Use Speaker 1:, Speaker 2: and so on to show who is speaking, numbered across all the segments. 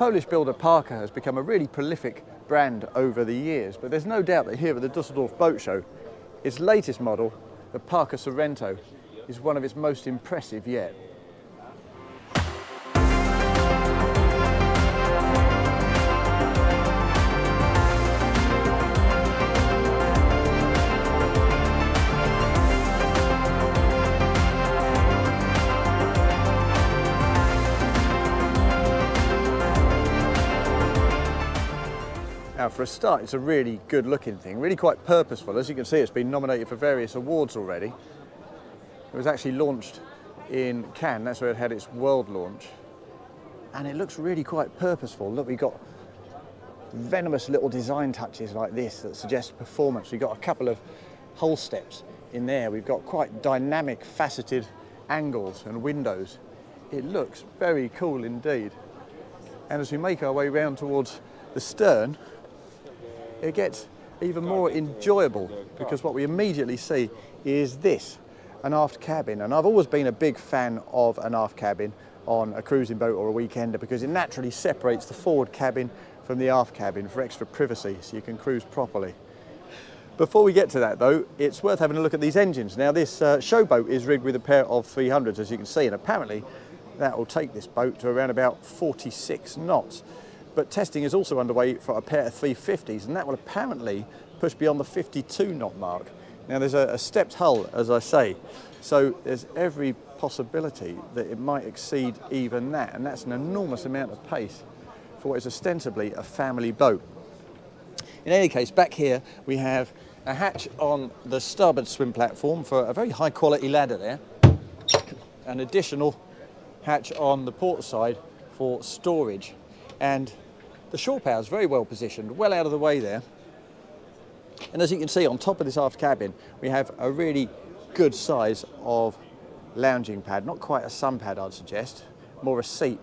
Speaker 1: Polish builder Parker has become a really prolific brand over the years, but there's no doubt that here at the Dusseldorf Boat Show, its latest model, the Parker Sorrento, is one of its most impressive yet. Now, for a start, it's a really good looking thing, really quite purposeful. As you can see, it's been nominated for various awards already. It was actually launched in Cannes, that's where it had its world launch. And it looks really quite purposeful. Look, we've got venomous little design touches like this that suggest performance. We've got a couple of hull steps in there. We've got quite dynamic, faceted angles and windows. It looks very cool indeed. And as we make our way round towards the stern, it gets even more enjoyable, because what we immediately see is this, an aft cabin. And I've always been a big fan of an aft cabin on a cruising boat or a weekender, because it naturally separates the forward cabin from the aft cabin for extra privacy, so you can cruise properly. Before we get to that though, it's worth having a look at these engines. Now, this showboat is rigged with a pair of 300s, as you can see, and apparently that will take this boat to around about 46 knots. But testing is also underway for a pair of 350s, and that will apparently push beyond the 52 knot mark. Now, there's a stepped hull, as I say, so there's every possibility that it might exceed even that, and that's an enormous amount of pace for what is ostensibly a family boat. In any case, back here we have a hatch on the starboard swim platform for a very high quality ladder there, an additional hatch on the port side for storage. And the shore power is very well positioned, well out of the way there. And as you can see, on top of this aft cabin, we have a really good size of lounging pad. Not quite a sun pad, I'd suggest, more a seat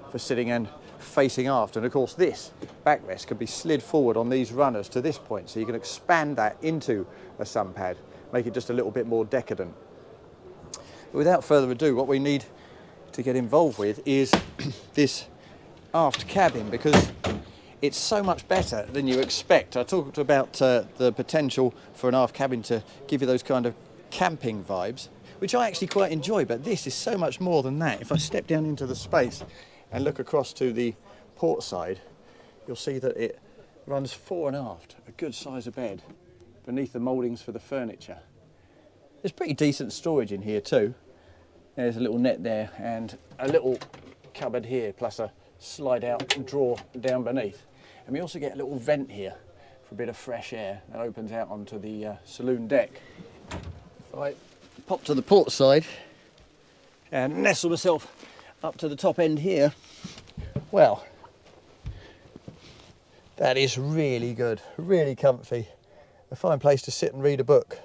Speaker 1: for sitting and facing aft. And of course, this backrest can be slid forward on these runners to this point, so you can expand that into a sun pad, make it just a little bit more decadent. But without further ado, what we need to get involved with is this aft cabin, because it's so much better than you expect. I talked about the potential for an aft cabin to give you those kind of camping vibes, which I actually quite enjoy, but this is so much more than that. If I step down into the space and look across to the port side, you'll see that it runs fore and aft, a good size of bed beneath the mouldings for the furniture. There's pretty decent storage in here too. There's a little net there and a little cupboard here, plus a slide out drawer down beneath. And we also get a little vent here for a bit of fresh air that opens out onto the saloon deck. If I pop to the port side and nestle myself up to the top end here, well, that is really good, really comfy. A fine place to sit and read a book.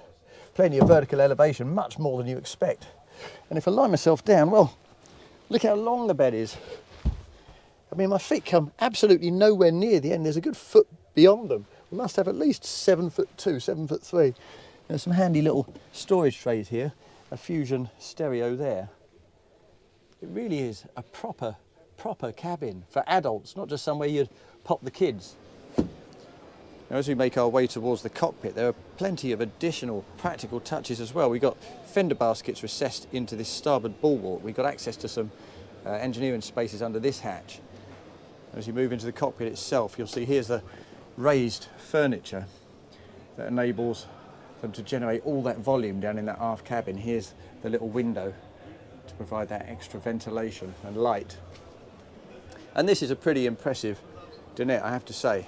Speaker 1: Plenty of vertical elevation, much more than you expect. And if I lie myself down, well, look how long the bed is. I mean, my feet come absolutely nowhere near the end. There's a good foot beyond them. We must have at least 7'2", 7'3". There's some handy little storage trays here, a Fusion stereo there. It really is a proper cabin for adults, not just somewhere you'd pop the kids. Now, as we make our way towards the cockpit, there are plenty of additional practical touches as well. We've got fender baskets recessed into this starboard bulwark. We've got access to some engineering spaces under this hatch. As you move into the cockpit itself, you'll see here's the raised furniture that enables them to generate all that volume down in that aft cabin. Here's the little window to provide that extra ventilation and light. And this is a pretty impressive dinette, I have to say.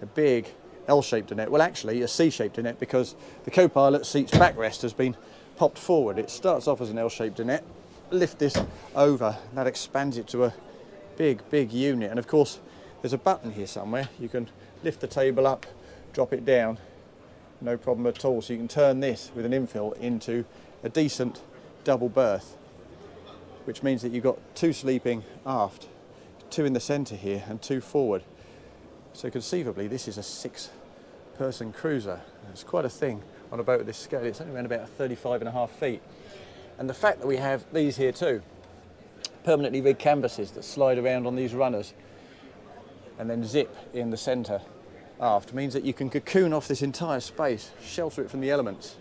Speaker 1: A big L-shaped dinette, well actually a C-shaped dinette, because the co-pilot seat's backrest has been popped forward. It starts off as an L-shaped dinette, lift this over, and that expands it to a big unit. And of course there's a button here somewhere. You can lift the table up, drop it down, no problem at all. So you can turn this with an infill into a decent double berth, which means that you've got 2 sleeping aft, 2 in the centre here and 2 forward. So conceivably this is a 6-person cruiser. It's quite a thing on a boat of this scale. It's only around about 35.5 feet. And the fact that we have these here too permanently rigged canvases that slide around on these runners and then zip in the centre aft. Means that you can cocoon off this entire space, shelter it from the elements,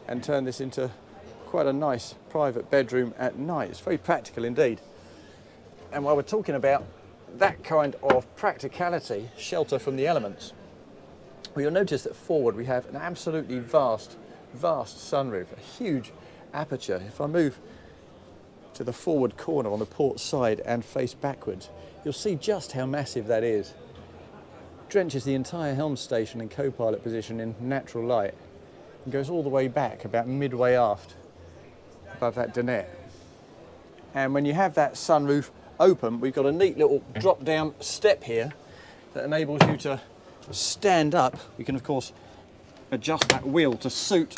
Speaker 1: and turn this into quite a nice private bedroom at night. It's very practical indeed. And while we're talking about that kind of practicality, shelter from the elements, well, you'll notice that forward we have an absolutely vast sunroof, a huge aperture. If I move to the forward corner on the port side and face backwards, you'll see just how massive that is. Drenches the entire helm station and co-pilot position in natural light and goes all the way back about midway aft above that dinette. And when you have that sunroof open, we've got a neat little drop down step here that enables you to stand up. We can of course adjust that wheel to suit,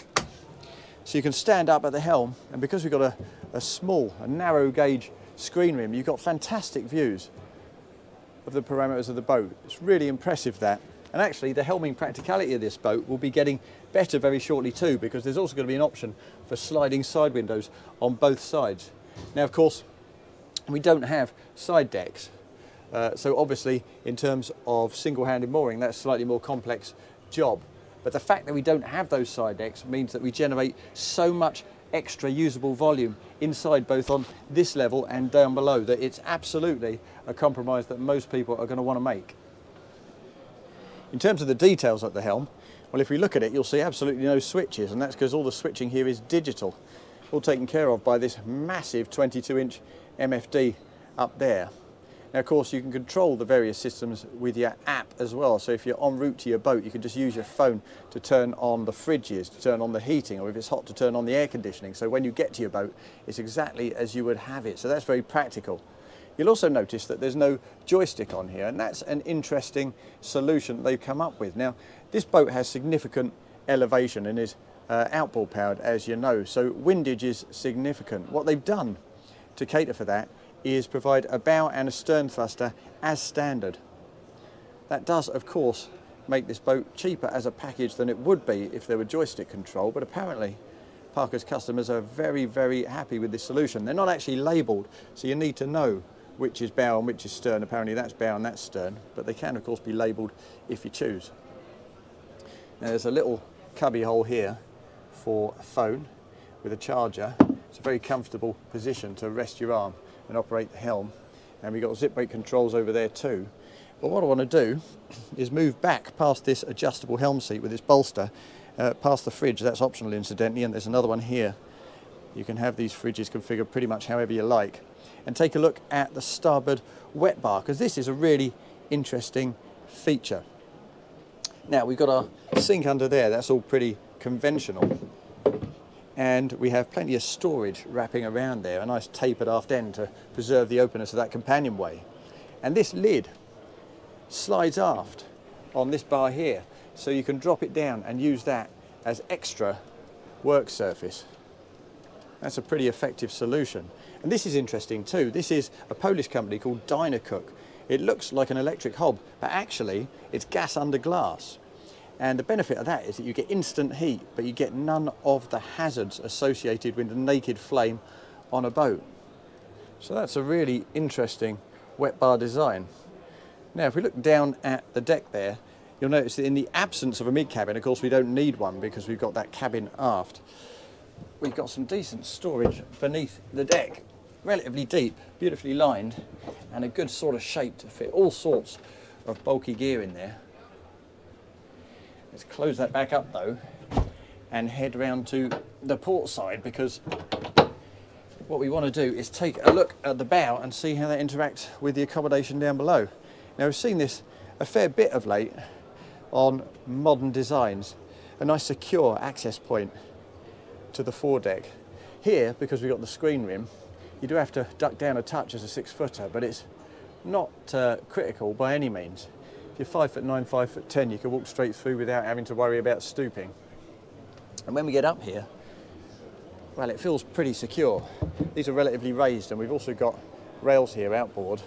Speaker 1: so you can stand up at the helm, and because we've got a narrow gauge screen rim, you've got fantastic views of the parameters of the boat. It's really impressive, that. And actually the helming practicality of this boat will be getting better very shortly too, because there's also going to be an option for sliding side windows on both sides. Now of course we don't have side decks, so obviously in terms of single-handed mooring that's a slightly more complex job. But the fact that we don't have those side decks means that we generate so much extra usable volume inside, both on this level and down below, that it's absolutely a compromise that most people are going to want to make. In terms of the details at the helm, well, if we look at it, you'll see absolutely no switches, and that's because all the switching here is digital, all taken care of by this massive 22-inch MFD up there. Now, of course, you can control the various systems with your app as well. So if you're en route to your boat, you can just use your phone to turn on the fridges, to turn on the heating, or if it's hot, to turn on the air conditioning. So when you get to your boat, it's exactly as you would have it. So that's very practical. You'll also notice that there's no joystick on here, and that's an interesting solution they've come up with. Now, this boat has significant elevation and is outboard powered, as you know, so windage is significant. What they've done to cater for that is provide a bow and a stern thruster as standard. That does, of course, make this boat cheaper as a package than it would be if there were joystick control, but apparently Parker's customers are very, very happy with this solution. They're not actually labelled, so you need to know which is bow and which is stern. Apparently that's bow and that's stern, but they can, of course, be labelled if you choose. Now, there's a little cubby hole here for a phone with a charger. It's a very comfortable position to rest your arm and operate the helm, and we've got zip brake controls over there too. But what I want to do is move back past this adjustable helm seat with this bolster, past the fridge. That's optional incidentally, and there's another one here. You can have these fridges configured pretty much however you like, and take a look at the starboard wet bar, because this is a really interesting feature. Now, we've got our sink under there. That's all pretty conventional, and we have plenty of storage wrapping around there, a nice tapered aft end to preserve the openness of that companionway. And this lid slides aft on this bar here, so you can drop it down and use that as extra work surface. That's a pretty effective solution. And this is interesting too. This is a Polish company called Dynacook. It looks like an electric hob, but actually it's gas under glass. And the benefit of that is that you get instant heat, but you get none of the hazards associated with the naked flame on a boat. So that's a really interesting wet bar design. Now, if we look down at the deck there, you'll notice that in the absence of a mid-cabin, of course we don't need one because we've got that cabin aft, we've got some decent storage beneath the deck. Relatively deep, beautifully lined, and a good sort of shape to fit all sorts of bulky gear in there. Let's close that back up though and head round to the port side, because what we want to do is take a look at the bow and see how that interacts with the accommodation down below. Now, we've seen this a fair bit of late on modern designs, a nice secure access point to the foredeck. Here, because we've got the screen rim, you do have to duck down a touch as a 6-footer, but it's not critical by any means. If you're 5'9", 5'10", you can walk straight through without having to worry about stooping. And when we get up here, well, it feels pretty secure. These are relatively raised, and we've also got rails here outboard.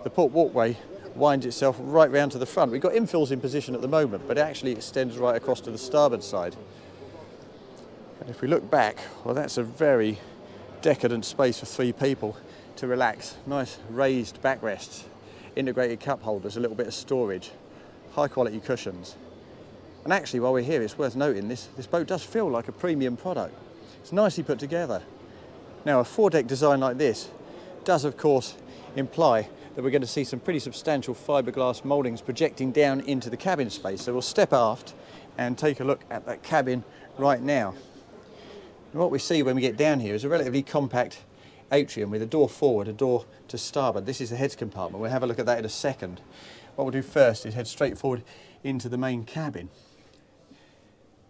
Speaker 1: The port walkway winds itself right round to the front. We've got infills in position at the moment, but it actually extends right across to the starboard side. And if we look back, well, that's a very decadent space for 3 people to relax. Nice raised backrests, integrated cup holders, a little bit of storage, high quality cushions. And actually, while we're here, it's worth noting this boat does feel like a premium product. It's nicely put together. Now, a 4-deck design like this does, of course, imply that we're going to see some pretty substantial fiberglass mouldings projecting down into the cabin space. So we'll step aft and take a look at that cabin right now. And what we see when we get down here is a relatively compact atrium with a door forward, a door to starboard. This is the heads compartment. We'll have a look at that in a second. What we'll do first is head straight forward into the main cabin.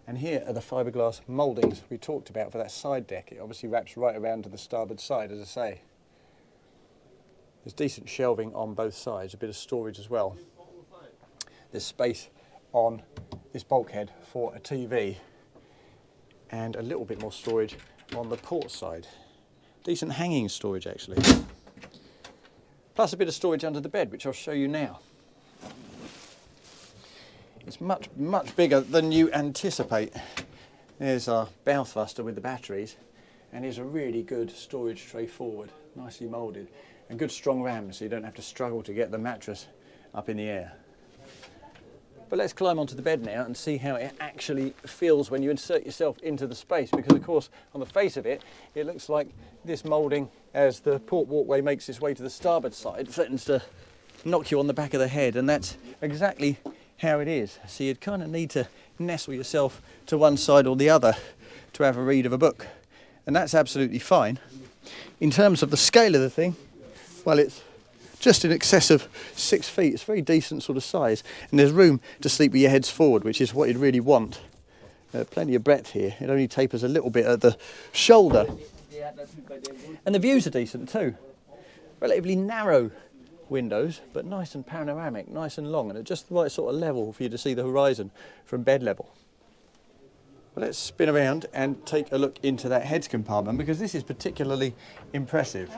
Speaker 1: And here are the fiberglass mouldings we talked about for that side deck. It obviously wraps right around to the starboard side, as I say. There's decent shelving on both sides, a bit of storage as well. There's space on this bulkhead for a TV and a little bit more storage on the port side. Decent hanging storage actually. Plus a bit of storage under the bed, which I'll show you now. It's much bigger than you anticipate. There's our bow thruster with the batteries, and here's a really good storage tray forward, nicely moulded, and good strong rams so you don't have to struggle to get the mattress up in the air. But let's climb onto the bed now and see how it actually feels when you insert yourself into the space, because of course on the face of it, it looks like this moulding, as the port walkway makes its way to the starboard side, threatens to knock you on the back of the head, and that's exactly how it is. So you'd kind of need to nestle yourself to one side or the other to have a read of a book, and that's absolutely fine. In terms of the scale of the thing, well, it's just in excess of 6 feet. It's a very decent sort of size, and there's room to sleep with your heads forward, which is what you'd really want. Plenty of breadth here. It only tapers a little bit at the shoulder, and the views are decent too. Relatively narrow windows, but nice and panoramic, nice and long, and at just the right sort of level for you to see the horizon from bed level. But let's spin around and take a look into that heads compartment, because this is particularly impressive.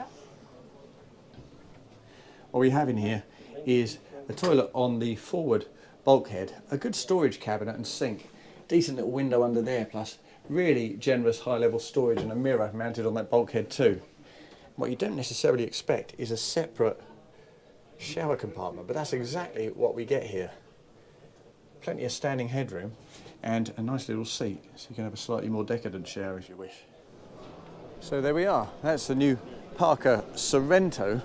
Speaker 1: What we have in here is a toilet on the forward bulkhead, a good storage cabinet and sink, decent little window under there, plus really generous high level storage and a mirror mounted on that bulkhead too. What you don't necessarily expect is a separate shower compartment, but that's exactly what we get here. Plenty of standing headroom and a nice little seat, so you can have a slightly more decadent shower if you wish. So there we are, that's the new Parker Sorrento.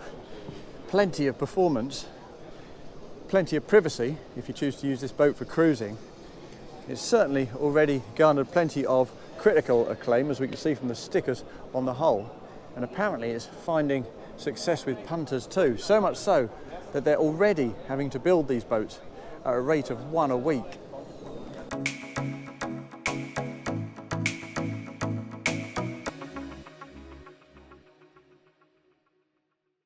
Speaker 1: Plenty of performance, plenty of privacy if you choose to use this boat for cruising. It's certainly already garnered plenty of critical acclaim, as we can see from the stickers on the hull, and apparently it's finding success with punters too, so much so that they're already having to build these boats at a rate of 1 a week.